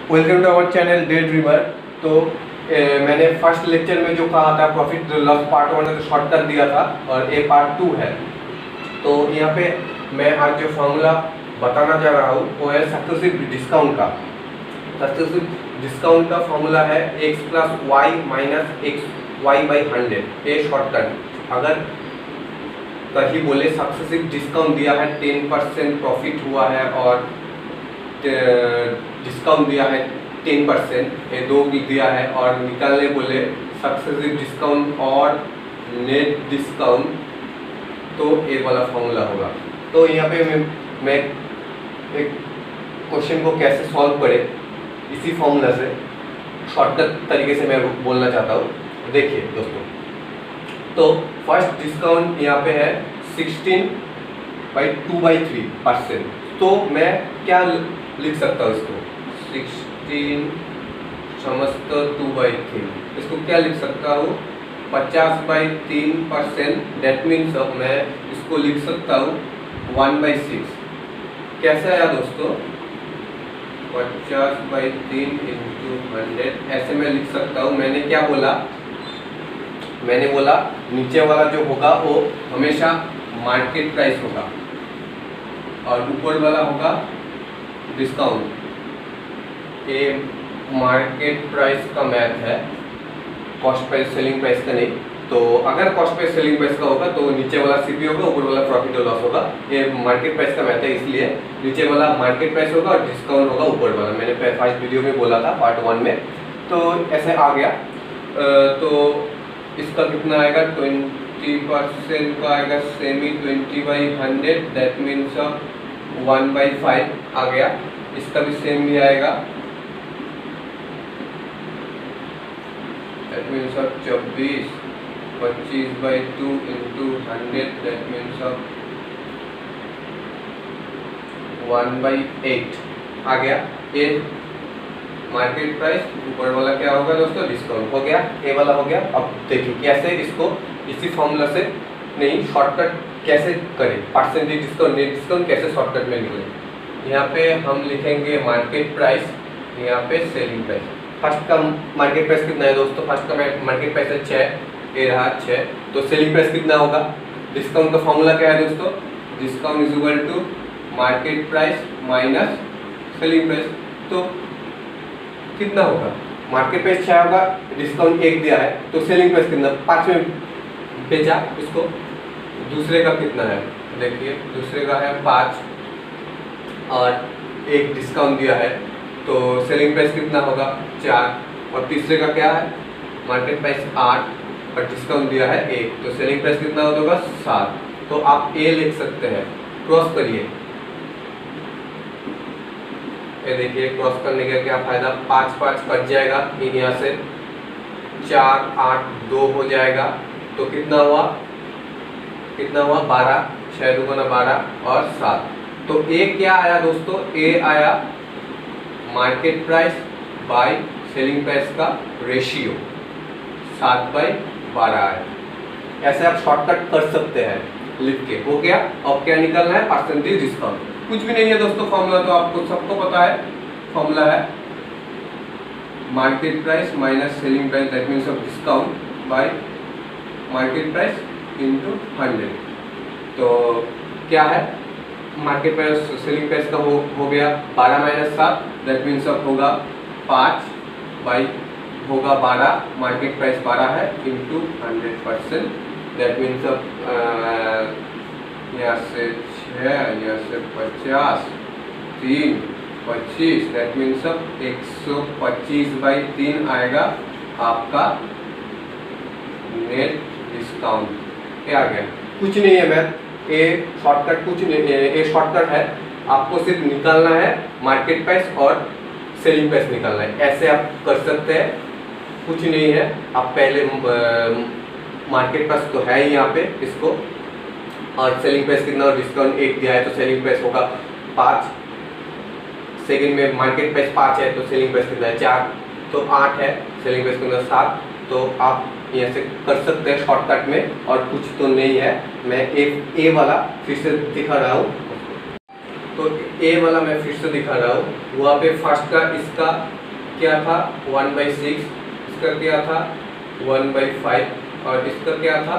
Welcome to our channel Day Dreamer. तो मैंने first lecture में जो कहा था प्रॉफिट लॉस पार्ट 1 तो शॉर्ट कर दिया था और ये पार्ट 2 है। तो यहाँ पे मैं आज जो फॉर्मूला बताना चाह रहा हूँ वो है सक्सेसिव डिस्काउंट का। सक्सेसिव डिस्काउंट का फॉर्मूला है x plus Y minus X Y by 100। ये शॉर्टकट अगर कहीं बोले सक्सेसिव डिस्काउंट दिया है 10% प्रॉफिट हुआ है और डिस्काउंट दिया है 10%, ये दो दिया है और निकालने बोले सक्सेसिव डिस्काउंट और नेट डिस्काउंट, तो ये वाला फॉर्मूला होगा। तो यहाँ पे मैं एक क्वेश्चन को कैसे सॉल्व करे इसी फॉर्मूला से शॉर्टकट तरीके से मैं बोलना चाहता हूँ। देखिए दोस्तों, तो फर्स्ट डिस्काउंट यहाँ पे है 16/2/3%। तो मैं क्या लिख सकता हूँ इसको 16 समस्त 2/3, इसको क्या लिख सकता हूँ 50/3%। डेट मीन्स अब मैं इसको लिख सकता हूँ 1/6। कैसे आया दोस्तों 50/3 × 100, ऐसे मैं लिख सकता हूँ। मैंने क्या बोला, मैंने बोला नीचे वाला जो होगा वो हमेशा मार्केट प्राइस होगा और ऊपर वाला होगा डिस्काउंट। ये मार्केट प्राइस का मैथ है, कॉस्ट प्राइस सेलिंग प्राइस का नहीं। तो अगर कॉस्ट प्राइस सेलिंग प्राइस का होगा तो नीचे वाला सीपी होगा, ऊपर वाला प्रॉफिट और लॉस होगा। ये मार्केट प्राइस का मैथ है, इसलिए नीचे वाला मार्केट प्राइस होगा और डिस्काउंट होगा ऊपर वाला। मैंने फर्स्ट वीडियो में बोला था पार्ट 1 में। तो ऐसे आ गया। तो इसका कितना आएगा 20% का आएगा सेमी 20/100, दैट मीन्स 1/5 आ गया। इसका भी सेम ही आएगा, दैट मीन्स 24 25/2 × 100, दैट मीन्स 1/8 आ गया। ये मार्केट प्राइस, ऊपर वाला क्या होगा दोस्तों डिस्काउंट हो गया, ये वाला हो गया। अब देखिए कैसे इसको इसी फॉर्मूला से नहीं शॉर्टकट कैसे करें, परसेंटेज डिस्काउंट नेट डिस्काउंट कैसे शॉर्टकट में निकले। यहाँ पे हम लिखेंगे मार्केट प्राइस, यहाँ पे सेलिंग प्राइस। फर्स्ट का मार्केट प्राइस कितना है दोस्तों, फर्स्ट का मार्केट प्राइस है 6, ये रहा 6। तो सेलिंग प्राइस कितना होगा, डिस्काउंट का फॉर्मूला क्या है दोस्तों, discount is equal to market price minus selling price. तो कितना होगा, मार्केट प्राइस 6 होगा, डिस्काउंट 1 दिया है, तो सेलिंग प्राइस कितना 5 में बेचा इसको। दूसरे का कितना है देखिए, दूसरे का है 5 और 1 डिस्काउंट दिया है, तो सेलिंग प्राइस कितना होगा 4। और तीसरे का क्या है मार्केट प्राइस 8 और डिस्काउंट दिया है 1, तो सेलिंग प्राइस कितना होगा 7। तो आप ए लिख सकते हैं, क्रॉस करिए। ये देखिए क्रॉस करने का क्या फायदा, 5 5 कट जाएगा यहाँ से, 4 8 2 हो जाएगा। तो कितना हुआ 12, 6 × 2 = 12 और 7। तो ए क्या आया दोस्तों, ए आया market price by selling price का रेशियो 7/12 आया। ऐसे आप शॉर्टकट कर सकते हैं लिख के, हो गया। अब क्या निकलना है परसेंटेज डिस्काउंट, कुछ भी नहीं है दोस्तों फॉर्मूला, तो आपको सबको पता है। फॉर्मूला है market price minus selling price, that means of discount bye market price × 100। तो क्या है मार्केट प्राइस सेलिंग प्राइस का हो गया 12 - 7, दैट मीन्स ऑफ होगा 5 होगा 12, मार्केट प्राइस 12 है × 100%, दैट मीन्स ऑफ यहाँ से 6, यहाँ से 50, 3 25, दैट मीन्स ऑफ 125/3 आएगा आपका नेट डिस्काउंट। क्या आ गया, कुछ नहीं है मैथ, ये शॉर्टकट कुछ नहीं है, ये शॉर्टकट है। आपको सिर्फ निकालना है मार्केट प्राइस और सेलिंग प्राइस निकालना है, ऐसे आप कर सकते हैं। कुछ नहीं है, आप पहले मार्केट प्राइस तो है ही यहाँ पे इसको, और सेलिंग प्राइस कितना और डिस्काउंट 1 दिया है तो सेलिंग प्राइस होगा 5। सेकंड में मार्केट प्राइस 5 है तो सेलिंग प्राइस कितना है 4, तो 8 है, सेलिंग प्राइस कितना 7। तो आप यहाँ से कर सकते हैं शॉर्टकट में, और कुछ तो नहीं है। मैं ए वाला फिर से दिखा रहा हूँ। तो ए वाला मैं फिर से दिखा रहा हूँ, वहाँ पे फर्स्ट का इसका क्या था 1/6, इसका क्या था 1/5 और इसका क्या था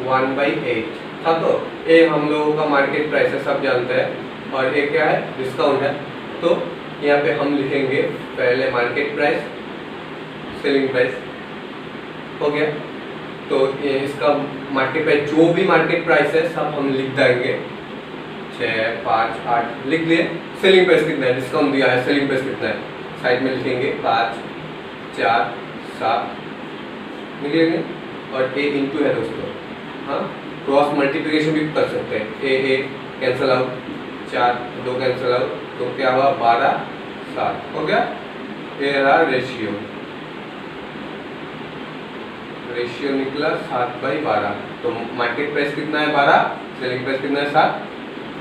1/8 था। तो ए हम लोगों का मार्केट प्राइस है, सब जानते हैं, और ए क्या है डिस्काउंट है। तो यहाँ पे हम लिखेंगे पहले मार्केट प्राइस, सेलिंग प्राइस हो गया। तो ये इसका मार्केट प्राइस, जो भी मार्केट प्राइस है सब हम लिख देंगे, 6, 5, 8 लिख लिए। सेलिंग प्राइस कितना है, डिस्काउंट दिया है, सेलिंग प्राइस कितना है साइड में लिखेंगे 5, 4, 7 निकलेंगे, और ए इंटू है दोस्तों। हाँ, क्रॉस मल्टीप्लिकेशन भी कर सकते हैं, ए कैंसिल आउट, 4 2 कैंसिल आउट, तो क्या हुआ 12, 7 हो गया। ये रहा रेशियो निकला 7/12। तो मार्केट प्राइस कितना है 12, सेलिंग प्राइस कितना है 7,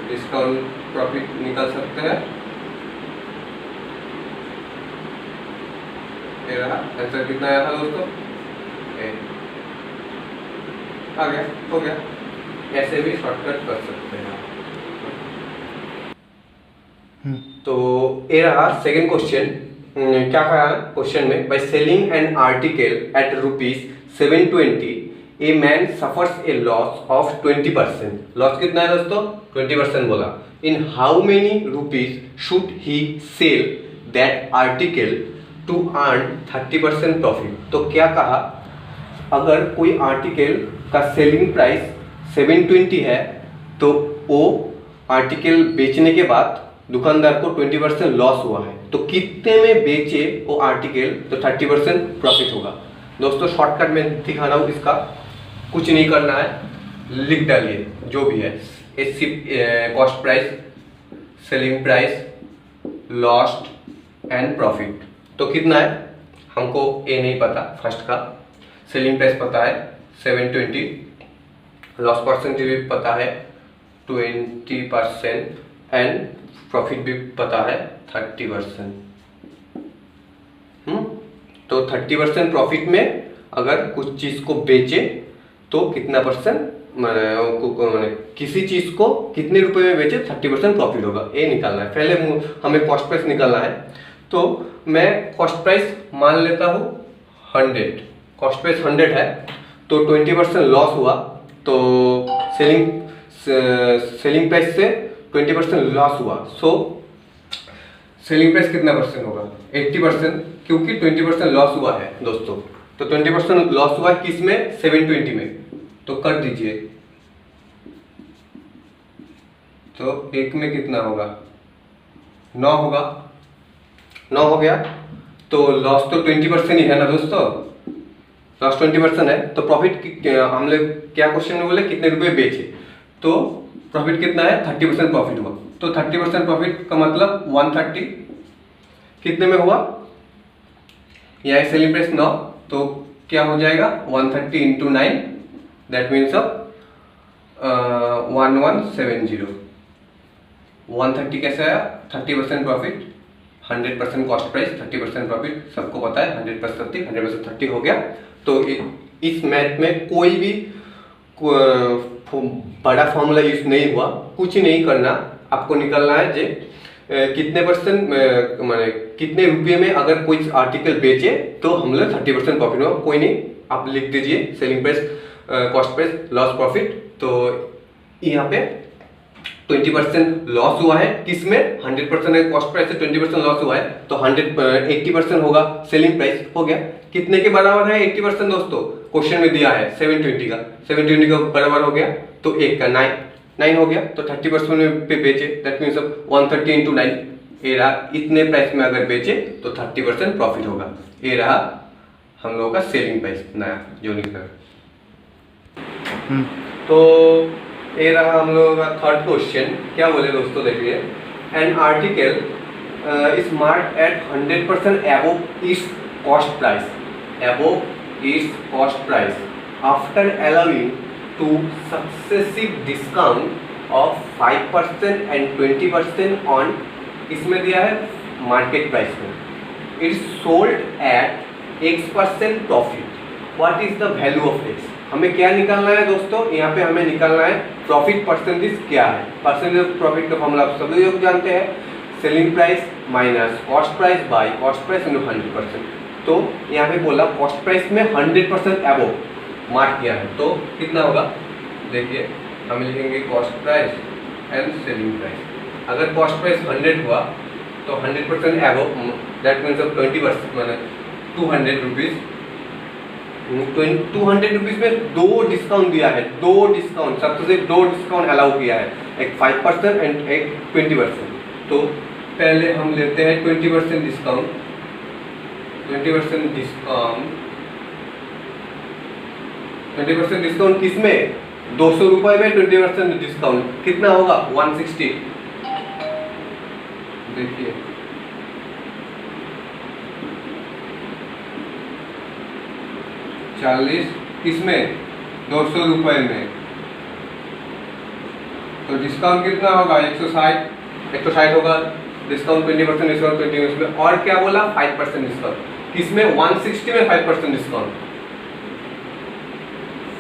डिस्काउंट प्रॉफिट निकाल सकते हैं। ये रहा आंसर, कितना आया था दोस्तों, आ गया, हो गया। ऐसे भी शॉर्टकट कर सकते हैं। तो ये रहा सेकंड क्वेश्चन। क्या कहा क्वेश्चन में, by selling an article at ₹720 a man suffers a loss of 20%। Loss कितना है दोस्तों 20% बोला। In how many rupees should he sell that article to earn 30% profit. तो क्या कहा, अगर कोई आर्टिकल का सेलिंग प्राइस 720 है तो वो आर्टिकल बेचने के बाद दुकानदार को 20% लॉस हुआ है, तो कितने में बेचे वो आर्टिकल तो 30% प्रॉफिट होगा। दोस्तों शॉर्टकट में दिखा रहा हूँ, इसका कुछ नहीं करना है, लिख डालिए जो भी है, cost price, selling price, lost and profit. तो कितना है हमको ए नहीं पता, फर्स्ट का सेलिंग प्राइस पता है 720, लॉस परसेंटेज भी पता है 20% एंड प्रॉफिट भी पता है 30%। तो 30% प्रॉफिट में अगर कुछ चीज़ को बेचे तो कितना परसेंट, किसी चीज़ को कितने रुपए में बेचे 30% प्रॉफिट होगा, ये निकालना है। पहले हमें कॉस्ट प्राइस निकालना है, तो मैं कॉस्ट प्राइस मान लेता हूँ 100, कॉस्ट प्राइस 100 है, तो 20% लॉस हुआ, तो सेलिंग प्राइस से 20% लॉस हुआ, सो सेलिंग प्राइस कितना परसेंट होगा 80%, क्योंकि 20% लॉस हुआ है दोस्तों। तो 20% लॉस हुआ है किस में 720 में, तो कर दीजिए। तो एक में कितना होगा 9 होगा, 9 हो गया। तो लॉस तो 20% ही है ना दोस्तों, लॉस 20% है, तो प्रॉफिट हम लोग क्या क्वेश्चन में बोले कितने रुपए बेचे, तो प्रॉफिट कितना है 30% प्रॉफिट हुआ। तो 30% प्रॉफिट का मतलब 130 कितने में हुआ, यहाँ सेलिंग प्राइस 9, तो क्या हो जाएगा 130 इंटू 9, दैट मीन्स 1170। 130 कैसे आया, 30% प्रॉफिट, 100% कॉस्ट प्राइस, 30% प्रॉफिट, सबको पता है 100% 30 हो गया। तो इस मैथ में कोई भी बड़ा फॉर्मूला यूज नहीं हुआ, कुछ नहीं करना, आपको निकलना है जे कितने परसेंट माने कितने रुपये में अगर कोई आर्टिकल बेचे तो हम लोग 30% प्रॉफिट होगा। कोई नहीं, आप लिख दीजिए selling price, cost price, loss profit. तो यहाँ पे 20% लॉस हुआ है किसमें, 100% है कॉस्ट प्राइस से 20% लॉस हुआ है, तो 80% होगा सेलिंग प्राइस, हो गया। कितने के बराबर है 80% दोस्तों, क्वेश्चन में दिया है 720 का, 720 का बराबर हो गया, तो 1 का 9 हो गया, तो 30% में पे बेचे, दैट मीन्स 130 इंटू 9, ये रहा, इतने प्राइस में अगर बेचे तो 30% प्रॉफिट होगा। ये रहा हम लोगों का सेलिंग प्राइस नया जो निकला। तो ये रहा हम लोगों का थर्ड क्वेश्चन। क्या बोले दोस्तों, देखिए, an article is marked at 100% above its cost price, above its cost price after allowing two successive discount of 5% and 20% on, इसमें दिया है मार्केट प्राइस में, it's sold at X% profit, what is the value of X। हमें क्या निकालना है दोस्तों, यहाँ पे हमें निकालना है प्रॉफिट परसेंटेज क्या है। परसेंटेज ऑफ प्रॉफिट का फॉर्मूला आप सभी लोग जानते हैं, selling price minus cost price by cost price into 100%। तो यहाँ पे बोला कॉस्ट प्राइस में 100% एबोव मार्क किया है, तो कितना होगा देखिए, हम लिखेंगे cost price and selling price. अगर कॉस्ट प्राइस 100 हुआ तो 100% एबोव, दैट मीन्स 20% माने 200 रुपीज़। 200 रुपीज़ में 2 डिस्काउंट दिया है, 2 डिस्काउंट, सबसे सिर्फ 2 डिस्काउंट अलाउ किया है, एक 5% एंड एक 20%। तो पहले हम लेते हैं 20% डिस्काउंट। 20% डिस्काउंट किस में, 200 रुपये में 20% डिस्काउंट कितना होगा 160। देखिए 40 किसमें 200 रुपये में, तो डिस्काउंट कितना होगा 160 होगा। डिस्काउंट 20% डिस्काउंट 20 में, और क्या बोला 5% डिस्काउंट किसमें 160 में 5% डिस्काउंट।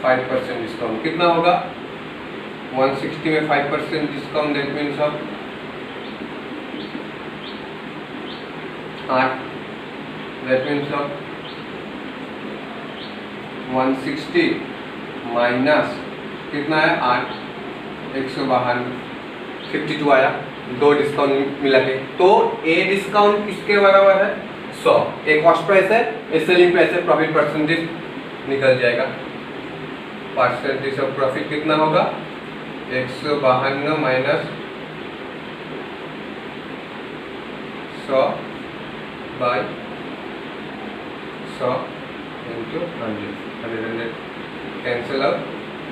5% डिस्काउंट कितना होगा 160 में 5% discount, that means of 8, that means of 160 minus कितना है 8, 152, 52 आया, 2 डिस्काउंट मिला के। तो ए डिस्काउंट किसके बराबर है 100, ए कॉस्ट प्राइस है, ए सेलिंग प्राइस है, प्रॉफिट परसेंटेज निकल जाएगा। परसेंटेज ऑफ प्रॉफिट कितना होगा 152 minus 100 by 100 into 100 cancel out,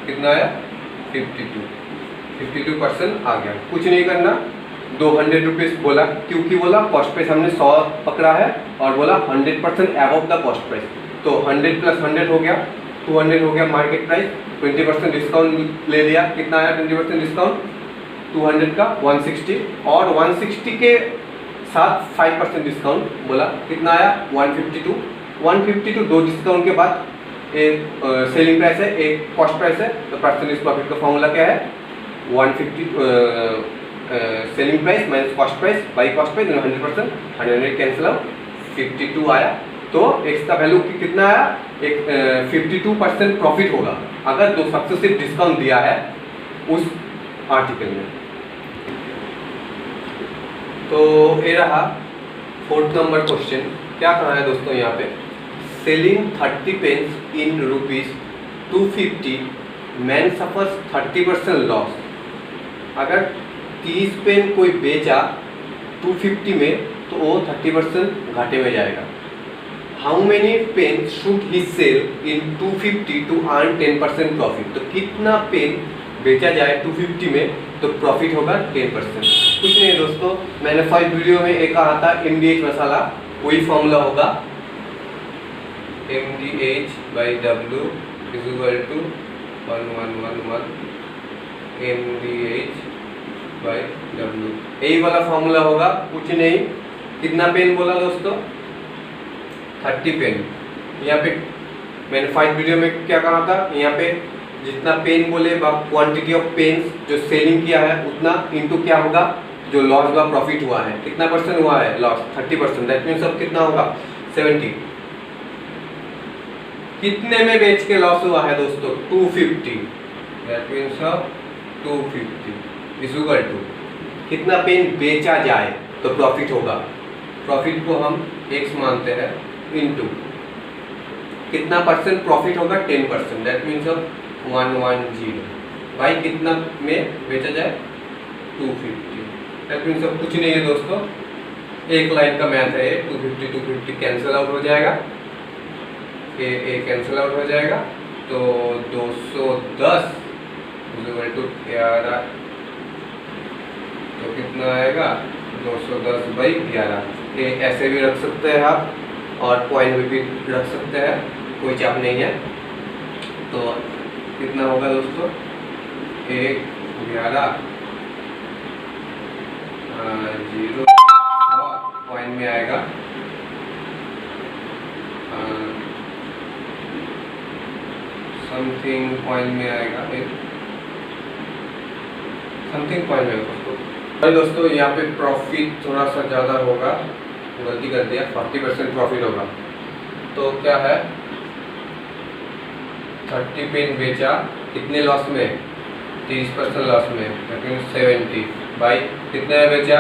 कितना आया 52% आ गया। कुछ नहीं करना, 200 रुपीज़ बोला, क्योंकि बोला कॉस्ट प्राइस हमने 100 पकड़ा है और बोला 100% एबव द कॉस्ट प्राइस, तो 100 प्लस 100 हो गया 200 हो गया मार्केट प्राइस। 20% डिस्काउंट ले लिया, कितना आया 20% डिस्काउंट 200 का 160, और 160 के साथ 5% डिस्काउंट बोला, कितना आया 152। 2 डिस्काउंट के बाद एक सेलिंग प्राइस है, एक कॉस्ट प्राइस है, तो परसेंटेज प्रॉफिट का फॉर्मूला क्या है 150 selling price minus cost price by cost price 100%, 100 cancel out 52 आया। तो एक्स का वैल्यू कितना आया, एक 52% प्रॉफिट होगा अगर 2 सक्सेसिव डिस्काउंट दिया है उस आर्टिकल में। तो ये रहा 4th नंबर क्वेश्चन। क्या कहा है दोस्तों यहाँ पे, selling 30 pens in rupees 250, man suffers 30% loss. अगर 30 पेन कोई बेचा 250 में तो वो 30% घाटे में जाएगा। How many pen should he sell in 250 to earn 10% profit. तो कितना पेन बेचा जाए 250 में तो प्रॉफिट होगा 10%। कुछ नहीं दोस्तों, मैंने फर्स्ट वीडियो में एक कहा था MDH मसाला, वही फॉर्मूला होगा MDH/W = 1111 MDH/W, यही वाला फॉर्मूला होगा, कुछ नहीं। कितना पेन बोला दोस्तों 30 पेन। यहाँ पे मैंने फर्स्ट वीडियो में क्या कहा था, यहाँ पे जितना पेन बोले क्वांटिटी ऑफ पेन जो सेलिंग किया है उतना इनटू क्या होगा जो लॉस हुआ प्रॉफिट हुआ है, कितना % हुआ है लॉस 30%, दैट मीन्स अब कितना होगा 70। कितने में बेच के लॉस हुआ है दोस्तों 250, दैट मीन्स अब 250 इक्वल टू कितना पेन बेचा जाए तो प्रॉफिट होगा। प्रॉफिट को हम x मानते हैं इनटू कितना % प्रॉफिट होगा 10%, दैट मीन्स अब 110 भाई कितना में बेचा जाए 250, दैट मीन्स अब कुछ नहीं है दोस्तों, एक लाइन का मैथ है। 250 कैंसिल आउट हो जाएगा, ए कैंसिल आउट हो जाएगा, तो 210 इक्वल टू 11, तो कितना आएगा 210/11। ये ऐसे भी रख सकते हैं आप और पॉइंट में भी रख सकते हैं, कोई चाप नहीं है। तो कितना होगा दोस्तों 111 0 पॉइंट में आएगा 100 समथिंग पॉइंट में आएगा, एक समथिंग पॉइंट में दोस्तों। दोस्तों यहाँ पे प्रॉफिट थोड़ा सा ज़्यादा होगा, गलती कर दिया, 40% प्रॉफिट होगा। तो क्या है, 30 पेन बेचा, कितने लॉस में, 30% लॉस में, लेकिन 70 बाई कितने में बेचा,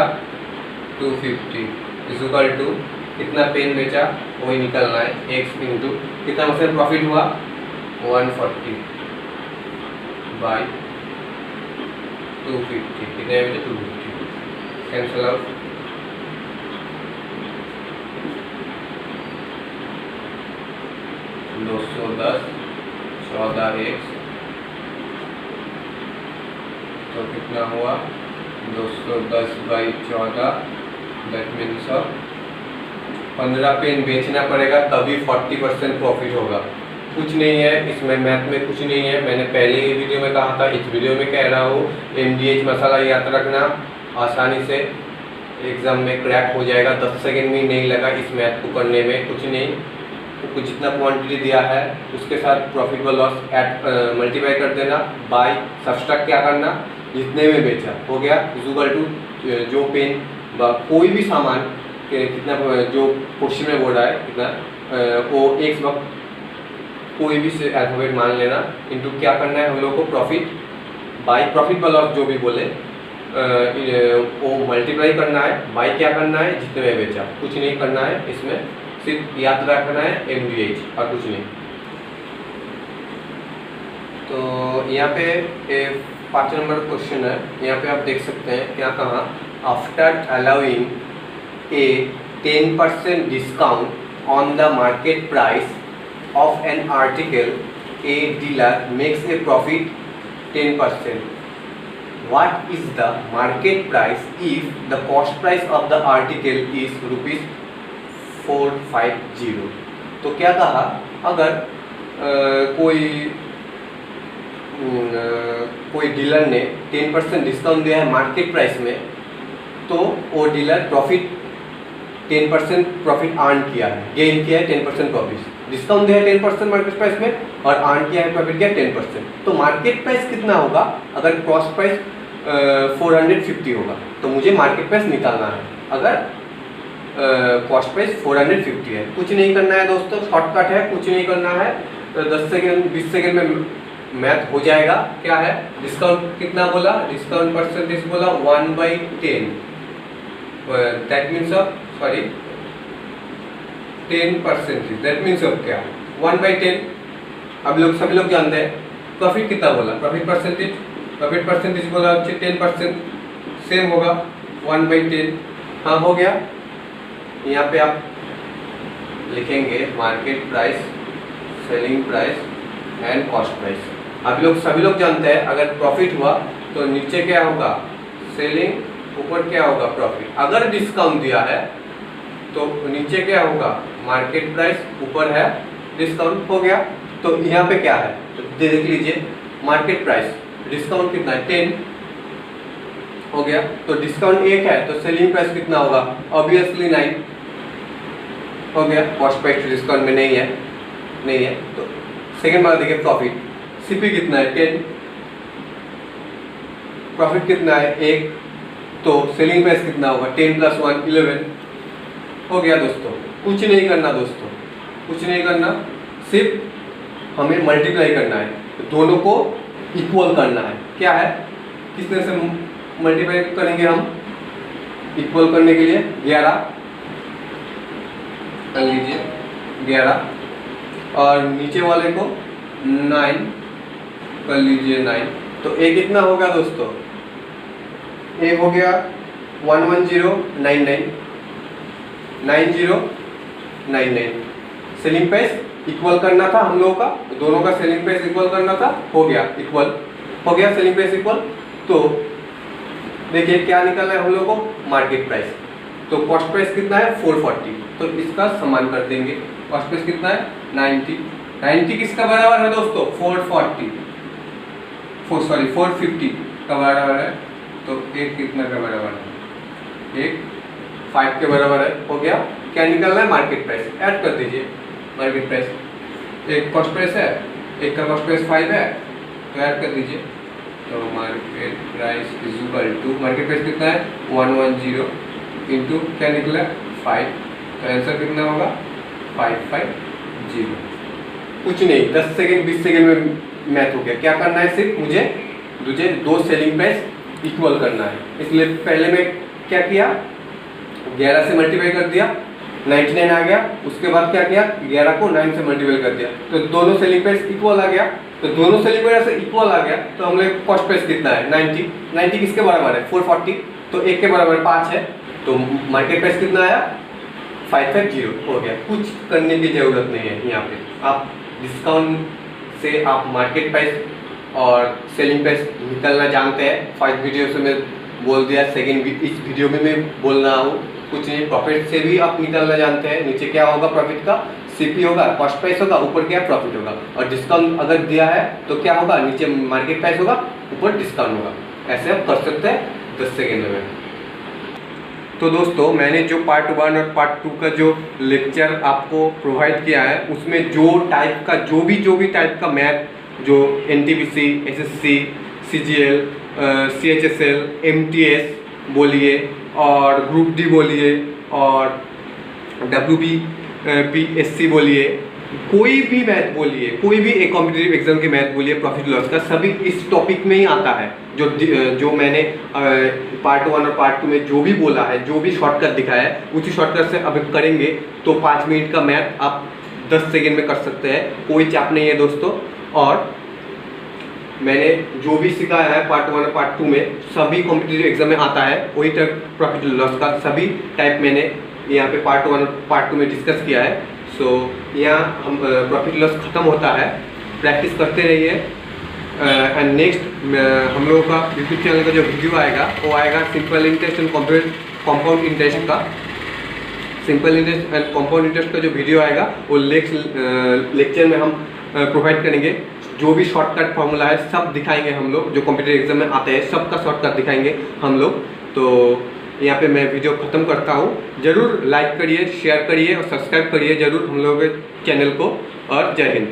250 इजुकल टू कितना पेन बेचा वही निकलना है, x इंटू कितना परसेंट प्रॉफिट हुआ, 140 बाई 250, कितने में 250, कैंसिल आउट, दो सौ 14 x तो कितना हुआ, 210 बाई 14, दैट मीन्स 15 पेन बेचना पड़ेगा तभी 40% प्रॉफिट होगा। कुछ नहीं है इसमें, मैथ में कुछ नहीं है। मैंने पहले ही वीडियो में कहा था, इस वीडियो में कह रहा हूँ, MDH मसाला याद रखना, आसानी से एग्ज़ाम में क्रैक हो जाएगा। 10 सेकंड भी नहीं लगा इस मैथ को करने में, कुछ नहीं। तो कुछ जितना क्वांटिटी दिया है उसके साथ प्रॉफिट व लॉस मल्टीप्लाई कर देना, बाय सब्सट्रैक्ट क्या करना, जितने में बेचा हो गया, इक्वल टू जो पेन कोई भी सामान कितना जो क्वेश्चन में बोल रहा है कितना वो एक वक्त कोई भी से अल्फाबेट मान लेना, इनटू क्या करना है हम लोग को, प्रॉफिट बाय प्रॉफिट व लॉस जो भी बोले वो मल्टीप्लाई करना है, बाय क्या करना है, जितने में बेचा, कुछ नहीं करना है इसमें, सिर्फ याद रखना है MDH और कुछ नहीं। तो यहाँ पे 5 नंबर क्वेश्चन है, यहाँ पे आप देख सकते हैं क्या कहा, after allowing A 10% discount on the market price of an article, a dealer makes a profit 10%. What is the market price if the cost price of the article is rupees 450? तो क्या कहा, अगर कोई डीलर ने 10% discount दिया है market price में, तो वो डीलर प्रॉफिट 10% प्रॉफिट अर्न किया है, गेन किया है 10% प्रॉफिट, डिस्काउंट दिया है 10% मार्केट प्राइस में और अर्न किया है प्रॉफिट किया 10%। तो मार्केट प्राइस कितना होगा, अगर कॉस्ट प्राइस 450 होगा तो मुझे मार्केट प्राइस निकालना है। अगर कॉस्ट प्राइस 450 है, कुछ नहीं करना है दोस्तों, शॉर्टकट है, कुछ नहीं करना है, तो 10 सेकेंड 20 सेकेंड में मैथ हो जाएगा। क्या है, डिस्काउंट कितना बोला, डिस्काउंट परसेंटेज बोला 1/10, that means sorry 10%, that means of क्या 1/10। अब लोग सभी लोग जानते हैं प्रॉफिट कितना बोला, प्रॉफिट परसेंटेज बोला 10%, सेम होगा 1/10। हाँ हो गया। यहाँ पे आप लिखेंगे market price, selling price and cost price. आप लोग सभी लोग जानते हैं अगर प्रॉफिट हुआ तो नीचे क्या होगा, सेलिंग, ऊपर क्या होगा, प्रॉफिट। अगर डिस्काउंट दिया है तो नीचे क्या होगा, मार्केट प्राइस, ऊपर है डिस्काउंट, हो गया। तो यहाँ पे क्या है, तो देख लीजिए, मार्केट प्राइस, डिस्काउंट कितना है 10, हो गया। तो डिस्काउंट 1 है तो सेलिंग प्राइस कितना होगा, ऑब्वियसली 9, हो गया। कॉस्ट प्राइस डिस्काउंट में नहीं है। तो सेकेंड बार देखिए, प्रॉफिट, सीपी कितना है 10, प्रॉफिट कितना है 1, तो सेलिंग प्राइस कितना होगा 10 + 1 11, हो गया दोस्तों। कुछ नहीं करना दोस्तों, कुछ नहीं करना, सिर्फ हमें मल्टीप्लाई करना है, दोनों को इक्वल करना है। क्या है, किस तरह से मल्टीप्लाई करेंगे हम, इक्वल करने के लिए 11 कर लीजिए, 11, और नीचे वाले को 9 कर लीजिए, 9। तो ए कितना होगा दोस्तों, ए हो गया 11099, 9099। सेलिंग प्राइस इक्वल करना था हम लोगों का, दोनों का सेलिंग प्राइस इक्वल करना था, हो गया इक्वल, हो गया सेलिंग प्राइस इक्वल। तो देखिए क्या निकलना है हम लोगों को, मार्केट प्राइस। तो कॉस्ट प्राइस कितना है 440, तो इसका समान कर देंगे। कॉस्ट प्राइस कितना है 90 किसका बराबर है दोस्तों, 450 का बराबर है। तो एक कितना का बराबर है, एक 5 के बराबर है, हो गया। क्या निकलना है, मार्केट प्राइस, ऐड कर दीजिए मार्केट प्राइस। एक कॉस्ट प्राइस है एक का कॉस्ट प्राइस 5 है तो ऐड कर दीजिए। तो market price is equal to, market price कितना है 110 इंटू क्या निकला 5, तो आंसर कितना होगा 550। कुछ नहीं, 10 सेकेंड 20 सेकेंड में मैथ हो गया। क्या करना है, सिर्फ मुझे दो सेलिंग प्राइस इक्वल करना है। इसलिए पहले मैं क्या किया, 11 से मल्टीप्लाई कर दिया 99 आ गया। उसके बाद क्या किया, 11 को 9 से मल्टीप्लाई कर दिया तो दोनों सेलिंग प्राइस इक्वल आ गया। तो दोनों सेलिंग प्राइस इक्वल आ गया तो हम लोग कॉस्ट प्राइस कितना है 90 किसके बराबर है 440, तो 1 के बराबर 5 है। तो मार्केट प्राइस कितना आया 550 हो गया। कुछ करने की जरूरत नहीं है। यहाँ पे आप डिस्काउंट से आप मार्केट प्राइस और सेलिंग प्राइस निकलना जानते हैं। फर्स्ट वीडियो से मैं बोल दिया, सेकेंड इस वीडियो में मैं बोल रहा हूँ। कुछ नहीं, प्रॉफिट से भी आप निकलना जानते हैं। नीचे क्या होगा प्रॉफिट का, सीपी होगा, कॉस्ट प्राइस होगा, ऊपर क्या प्रॉफिट होगा। और डिस्काउंट अगर दिया है तो क्या होगा, नीचे मार्केट प्राइस होगा, ऊपर डिस्काउंट होगा। ऐसे आप कर सकते हैं 10 सेकेंड में। तो दोस्तों मैंने जो पार्ट 1 और पार्ट 2 का जो लेक्चर आपको प्रोवाइड किया है उसमें जो भी टाइप का मैथ, जो NTPC, SSC, CGL, CHSL, MTS बोलिए और ग्रुप डी बोलिए और WBPSC बोलिए, कोई भी मैथ बोलिए, कोई भी एक कॉम्पिटिटिव एग्जाम के मैथ बोलिए, प्रॉफिट लॉस का, सभी इस टॉपिक में ही आता है। जो मैंने पार्ट 1 और पार्ट 2 में जो भी बोला है, जो भी शॉर्टकट दिखाया है, उसी शॉर्टकट से अब करेंगे तो 5 मिनट का मैथ आप 10 सेकेंड में कर सकते हैं। कोई चाप नहीं है दोस्तों। और मैंने जो भी सिखाया है पार्ट 1 और पार्ट 2 में, सभी कॉम्पिटिटिव एग्जाम में आता है। वही तक प्रॉफिट लॉस का सभी टाइप मैंने यहाँ पे पार्ट 1 और पार्ट 2 में डिस्कस किया है। सो यहाँ हम प्रॉफिट लॉस खत्म होता है। प्रैक्टिस करते रहिए। एंड नेक्स्ट हम लोगों का यूट्यूब चैनल का जो वीडियो आएगा वो आएगा simple interest and compound interest का। Simple interest and compound interest का जो वीडियो आएगा वो लेक्चर में हम प्रोवाइड करेंगे। जो भी शॉर्टकट फॉर्मूला है सब दिखाएंगे हम लोग, जो कॉम्पिटिटिव एग्जाम में आते हैं सबका शॉर्टकट दिखाएंगे हम लोग। तो यहाँ पे मैं वीडियो ख़त्म करता हूँ। ज़रूर लाइक करिए, शेयर करिए और सब्सक्राइब करिए ज़रूर हम लोगों के चैनल को। और जय हिंद।